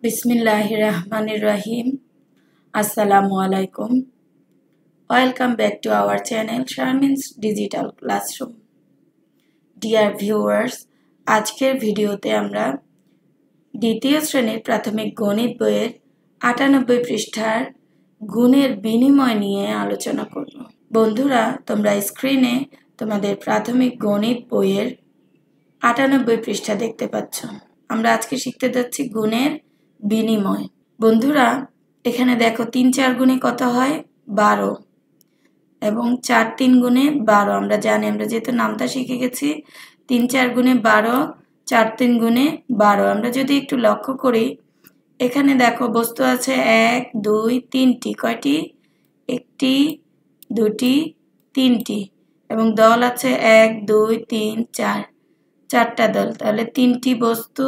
বিসমিল্লাহির রহমানির রহিম। আসসালামু আলাইকুম। Welcome back to our channel Sharmin's digital classroom. Dear viewers, আজকের ভিডিওতে আমরা দ্বিতীয় শ্রেণীর প্রাথমিক গণিত বইয়ের 98 পৃষ্ঠার গুণের বিনিময় নিয়ে আলোচনা করব। বন্ধুরা, তোমরা স্ক্রিনে তোমাদের প্রাথমিক গণিত বইয়ের 98 পৃষ্ঠা দেখতে পাচ্ছ। আমরা আজকে শিখতে যাচ্ছি গুণের বিনিময়। বন্ধুরা, এখানে দেখো 3 4 গুণে কত হয়? 12 এবং 4 3 গুণে 12। আমরা জানি, আমরা যেহেতু নামটা শিখে গেছি। 3 4 গুণে 12, 4 3 গুণে 12। আমরা যদি একটু লক্ষ্য করি, এখানে দেখো বস্তু আছে 1 2 3টি। কয়টি? 1টি 2টি 3টি। এবং দল আছে 1 2 3 4, 4টা দল। তাহলে 3টি বস্তু,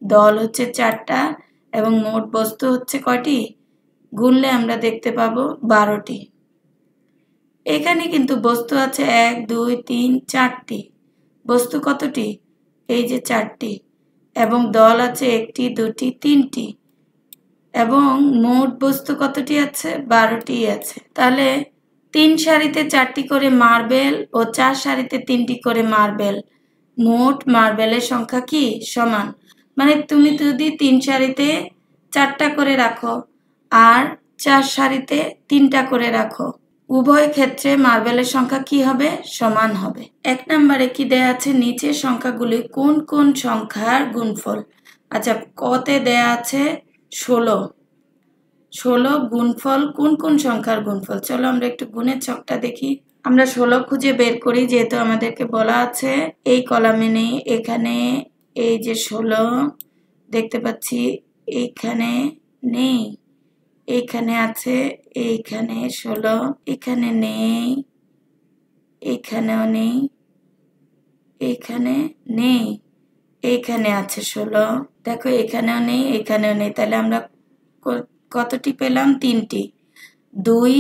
দল হচ্ছে 4টা এবং মোট বস্তু হচ্ছে কয়টি? গুনলে আমরা দেখতে পাবো 12টি। এখানে কিন্তু বস্তু আছে 1 2 3 4টি। বস্তু কতটি? এই যে 4টি। এবং দল আছে 1টি 2টি 3টি। এবং মোট বস্তু কতটি আছে? 12টি আছে। তাহলে 3 সারিতে 4টি করে মার্বেল ও 4 সারিতে 3টি করে মার্বেল, মোট মার্বেলের সংখ্যা কি? সমান। মানে তুমি যদি 3 সারিতে 4টা করে রাখো আর 4 সারিতে 3টা করে রাখো, উভয় ক্ষেত্রে মার্বেলের সংখ্যা কি হবে? সমান হবে। 1 নম্বরে কি দেয়া আছে? নিচের সংখ্যাগুলি কোন কোন সংখ্যার গুণফল? আচ্ছা, কতে দেয়া আছে 16। 16 গুণফল কোন কোন সংখ্যার গুণফল? চলো আমরা একটু গুণের ছকটা দেখি। আমরা 16 খুঁজে বের করি, যেহেতু আমাদেরকে বলা আছে এই কলামে নেই, এখানে এই যে 16 দেখতে পাচ্ছি, এইখানে নেই, এইখানে আছে, এইখানে 16, এখানে নেই, এইখানেও নেই, এইখানে নেই, এইখানে আছে 16। দেখো এখানেও নেই, এখানেও নেই। তাহলে আমরা কতটি পেলাম? 3টি। 2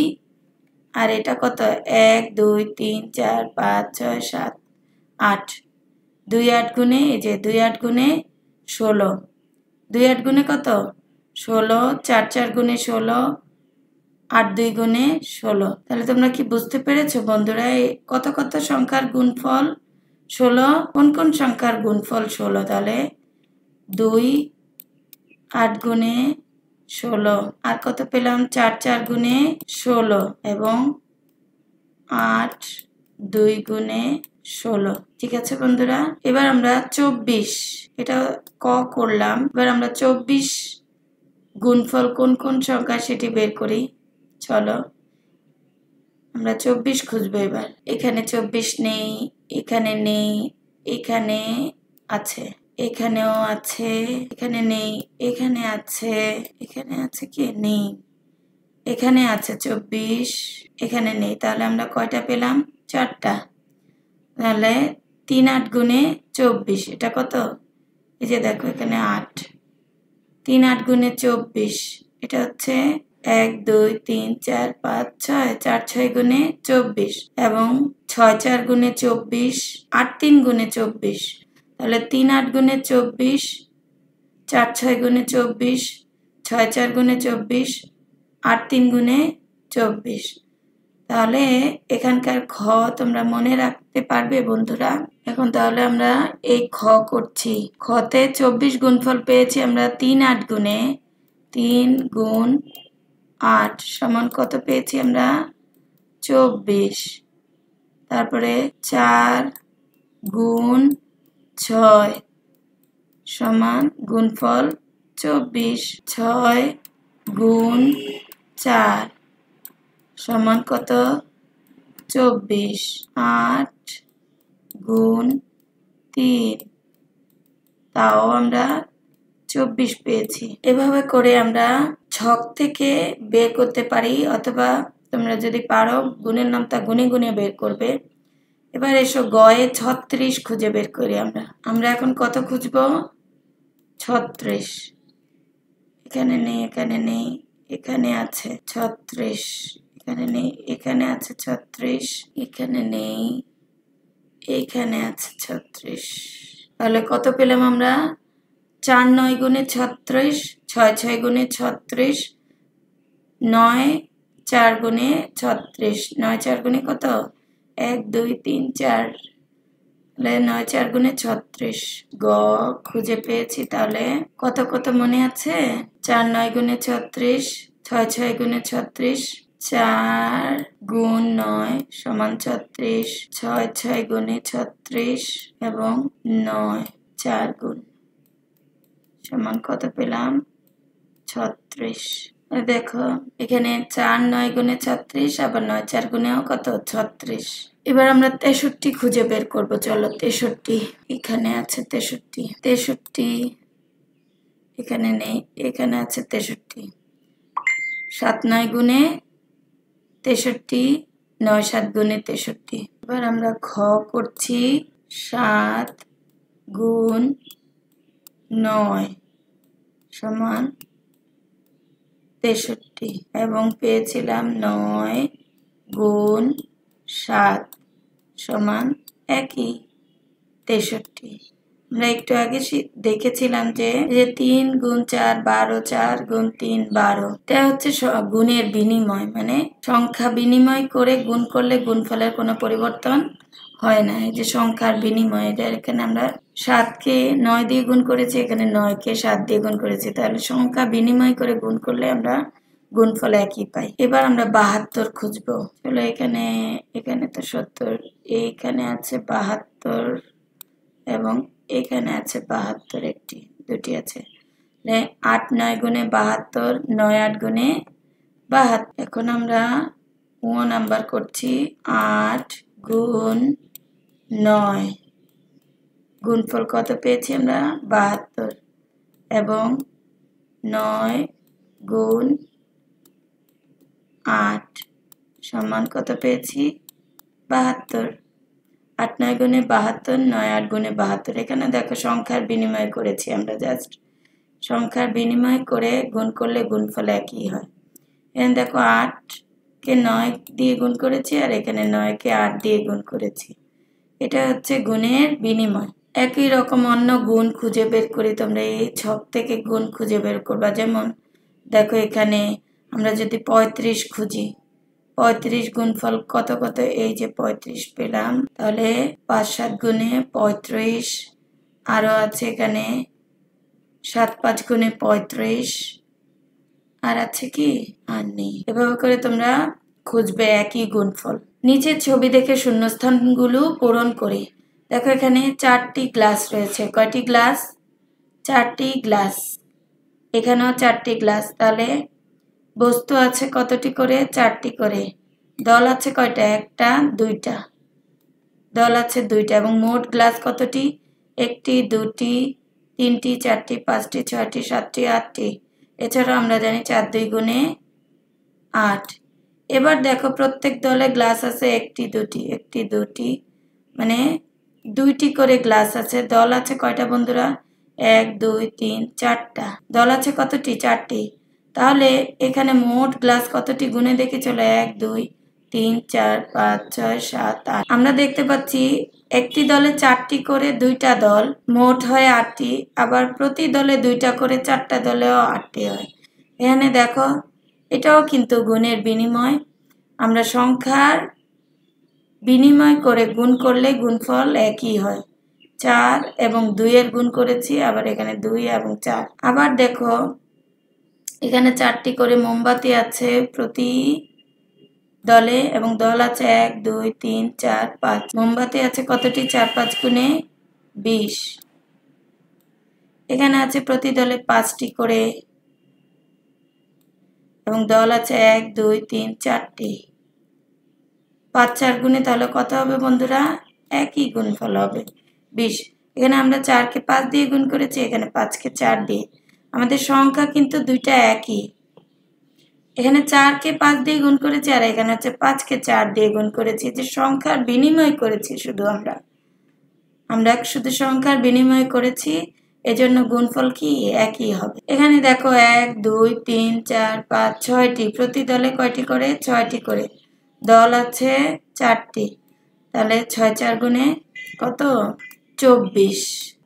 আর এটা কত? 1 2 3 4 5 6 7 8। 2 8 গুণে, এই যে 2 8 গুণে 16। 2 8 গুণে কত? 16। 4 4 গুণে 16, 8 2 গুণে 16। তাহলে তোমরা কি বুঝতে পেরেছো বন্ধুরা? কত কত সংখ্যার গুণফল 16। কোন কোন সংখ্যার গুণফল 16? তাহলে 2 8 গুণে 16। আর কত পেলাম? 4 4 গুণে 16 এবং 8 2 গুণে 16। ঠিক আছে বন্ধুরা, এবার আমরা 24, এটা ক করলাম। এবার আমরা 24 গুণফল কোন কোন সংখ্যা সেটি বের করি। চলো আমরা 24 খুঁজবো। এবার এখানে 24 নেই, এখানে নেই, এখানে আছে, এখানেও আছে, এখানে নেই, এখানে আছে, এখানে আছে কি? নেই, এখানে আছে 24, এখানে নেই। তাহলে আমরা কয়টা পেলাম? 4টা। তাহলে 3 8 গুণে 24, এটা কত? এই যে দেখো এখানে 8। 3 8 গুণে 24, এটা হচ্ছে 1 2 3 4 5 6, 4 6 গুণে 24 এবং 6 4 গুণে 24, 8 3 গুণে 24। তাহলে 3 8 গুণে 24, 4 6 গুণে 24, 6 4 গুণে 24, 8 3 গুণে 24। তাহলে এখানকার খ তোমরা মনে রাখতে পারবে বন্ধুরা? এখন তাহলে আমরা এই খ করছি। খতে 24 গুণফল পেয়েছি আমরা 3 8 গুণে। 3 গুণ 8 সমান কত পেয়েছি আমরা? 24। তারপরে 4 গুণ 6 সমান গুণফল 24। 6 গুণ 4 সমান কত? 24। 8 গুণ 3, তাও আমরা 24 পেয়েছি। এভাবে করে আমরা ছক থেকে বের করতে পারি, অথবা তোমরা যদি পারো গুণের নামটা গুনে গুনে বের করবে। এবার এসো গয়ে 36 খুঁজে বের করি। আমরা এখন কত খুঁজবো? 36। এখানে নেই, এখানে নেই, এখানে আছে 36, এখানে নেই, এখানে আছে 36, এখানে নেই, এইখানে আছে 36। তাহলে কত পেলাম আমরা? 4 9 গুণে 36, 6 6 গুণে 36, 9 4 গুণে 36, 9 4 গুণে কত 1 2 3 4, তাহলে 9 4 গুণে 36। গ খুঁজে পেয়েছি। তাহলে কত কত মনে আছে? 4 9 গুণে 36, 6 6 গুণে 36, 4 গুণ 9 সমান 36, 6 6 গুণে 36 এবং 9 4 গুণ সমান কত পেলাম? 36। দেখো এখানে 4 9 গুণে 36, আবার 9 4 গুণেও কত 36। এবার আমরা 63 খুঁজে বের করব। চলো 63 এখানে আছে। 63 এখানে নেই, এখানে আছে 63। 7 9 গুণে 63, 9 7 গুণে 63। এবার আমরা খ করছি। 7 গুণ 9 সমান 63 এবং পেয়েছিলাম 9 গুণ 7 সমান একই 63। আমরা একটু আগে দেখেছিলাম যে 3 গুণ 4 12, 4 গুণ 3 12। এটা হচ্ছে গুণের বিনিময়, মানে সংখ্যা বিনিময় করে গুণ করলে গুণফলের কোনো পরিবর্তন হয় না। এই যে সংখ্যার বিনিময়, এটা এখানে আমরা 7 কে 9 দিয়ে গুণ করেছি, এখানে 9 কে 7 দিয়ে গুণ করেছি। তাহলে সংখ্যা বিনিময় করে গুণ করলে আমরা গুণফল একই পাই। এবার আমরা 72 খুঁজবো। চলো এখানে তো 70, এইখানে আছে 72 এবং এখানে আছে 72, দুটি আছে। 8 9 গুণে 72, 9 8 গুণে 72। এখন আমরা নাম্বার করছি। 8 গুণ 9 গুণফল কত পেয়েছি আমরা? 72 এবং 9 গুণ 8 সমান কত পেয়েছি? 72। 8 9 গুণে 72, 9 8 গুণে 72। এখানে দেখো সংখ্যার বিনিময় করেছি আমরা, জাস্ট সংখ্যার বিনিময় করে গুণ করলে গুণফল একই হয়। এখানে দেখো 8 কে 9 দিয়ে গুণ করেছি আর এখানে 9 কে 8 দিয়ে গুণ করেছি। এটা হচ্ছে গুণের বিনিময়। একই রকম অন্য গুণ খুঁজে বের করি। তোমরা এই ছক থেকে গুণ খুঁজে বের করবা। যেমন দেখো এখানে আমরা যদি 35 খুঁজি, 35 গুণফল কত কত? এই যে 35 পেলাম। তাহলে 5 7 গুণে 35, আরো আছে এখানে 7 5 গুণে 35, আর আছে কি? আর নেই। এভাবে করে তোমরা খুঁজবে একই গুণফল। নিচের ছবি দেখে শূন্যস্থানগুলো পূরণ করি। দেখো এখানে 4টি গ্লাস রয়েছে। কয়টি গ্লাস? 4টি গ্লাস। এখানেও 4টি গ্লাস। তাহলে বস্তু আছে কতটি করে? 4টি করে। দল আছে কয়টা? 1টা 2টা। দল আছে 2টা এবং মোট গ্লাস কতটি? 1টি 2টি 3টি 4টি 5টি 6টি 7টি 8টি। এছাড়াও আমরা জানি 4 2 গুণে 8। এবার দেখো প্রত্যেক দলে গ্লাস আছে 1টি 2টি 1টি 2টি, মানে 2টি করে গ্লাস আছে। দল আছে কয়টা বন্ধুরা? 1 2 3 4টা। দল আছে কতটি? 4টি। তাহলে এখানে মোট গ্লাস কতটি গুণে দেখি চলো। 1 2 3 4 5 6 7 8। আমরা দেখতে পাচ্ছি একটি দলে 4টি করে 2টা দল, মোট হয় 8টি। আবার প্রতি দলে 2টা করে 4টা দলেও 8টি হয়। এখানে দেখো এটাও কিন্তু গুণের বিনিময়। আমরা সংখ্যার বিনিময় করে গুণ করলে গুণফল একই হয়। 4 এবং 2 এর গুণ করেছি, আবার এখানে 2 এবং 4। আবার দেখো এখানে 4টি করে মোমবাতি আছে প্রতি দলে এবং দল আছে 1 2 3 4 5। মোমবাতি আছে কতটি? 4 5 গুণে 20। এখানে আছে প্রতি দলে 5টি করে এবং দল আছে 1 2 3 4টি। 5 4 গুণে তাহলে কত হবে বন্ধুরা? একই গুণফল হবে 20। এখানে আমরা 4 কে 5 দিয়ে গুণ করেছি, এখানে 5 কে 4 দিয়ে। আমাদের সংখ্যা কিন্তু দুইটা একই। এখানে 4 কে 5 দিয়ে গুণ করেছি আর এখানে হচ্ছে 5 কে 4 দিয়ে গুণ করেছি। যে সংখ্যার বিনিময় করেছি শুধু আমরা শুধু সংখ্যার বিনিময় করেছি, এজন্য গুণফল কি একই হবে। এখানে দেখো 1 2 3 4 5 6টি। প্রতি দলে কয়টি করে? 6টি করে। দল আছে 4টি। তাহলে 6 4 গুণে কত? 24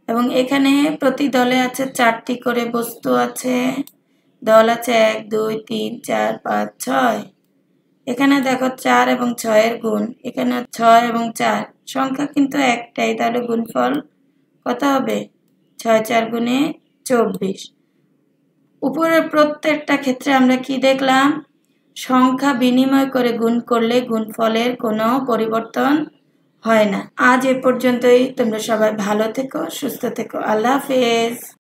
এবং এখানে প্রতি দলে আছে 4টি করে বস্তু আছে। দল আছে 1 2 3 4 5 6। এখানে দেখো 4 এবং 6 এর গুণ, এখানে 6 এবং 4 সংখ্যা কিন্তু একটাই, তাহলে গুণফল কত হবে? 6 4 গুণে 24। উপরের প্রত্যেকটা ক্ষেত্রে আমরা কি দেখলাম? সংখ্যা বিনিময় করে গুণ করলে গুণফলের কোনো পরিবর্তন হয় না। আজ এ পর্যন্তই। তোমরা সবাই ভালো থেকো, সুস্থ থেকো। আল্লাহ হাফেজ।